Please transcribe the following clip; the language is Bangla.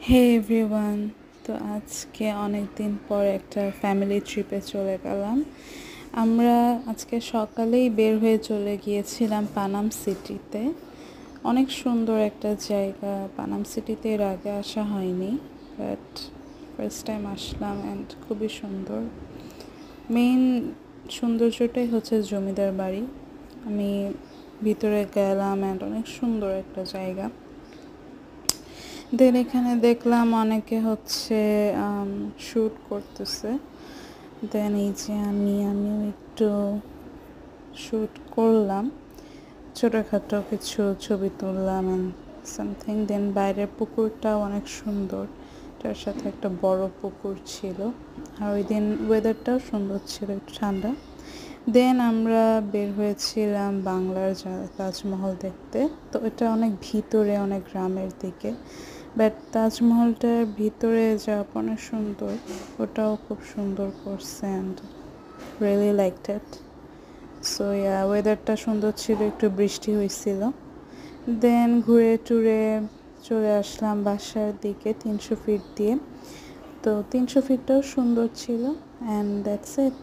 হে এভরিওয়ান। তো আজকে অনেক দিন পর একটা ফ্যামিলি ট্রিপে চলে গেলাম। আমরা আজকে সকালেই বের হয়ে চলে গিয়েছিলাম পানাম সিটিতে। অনেক সুন্দর একটা জায়গা। পানাম সিটিতে এর আগে আসা হয়নি, but first time Aslam and খুবই সুন্দর। মেইন সৌন্দর্যটাই হচ্ছে জমিদার বাড়ি। আমি ভিতরে গেলাম অ্যান্ড অনেক সুন্দর একটা জায়গা। দেন এখানে দেখলাম অনেকে হচ্ছে শ্যুট করতেছে। দেন এই যে আমিও একটু শ্যুট করলাম, ছোটোখাটো কিছু ছবি তুললাম অ্যান্ড সামথিং। দেন বাইরের পুকুরটাও অনেক সুন্দর, তার সাথে একটা বড় পুকুর ছিল। আর ওই দিন ওয়েদারটাও সুন্দর ছিল, একটু ঠান্ডা। দেন আমরা বের হয়েছিলাম বাংলার তাজমহল দেখতে। তো এটা অনেক ভিতরে, অনেক গ্রামের দিকে, বাট তাজমহলটার ভিতরে যাওয়া অনেক সুন্দর। ওটাও খুব সুন্দর করছে and really liked it. So ওয়েদারটা সুন্দর ছিল, একটু বৃষ্টি হয়েছিল। দেন ঘুরে টুরে চলে আসলাম বাসার দিকে 300 ফিট দিয়ে। তো 300 ফিটটাও সুন্দর ছিল অ্যান্ড দ্যাটস ইট।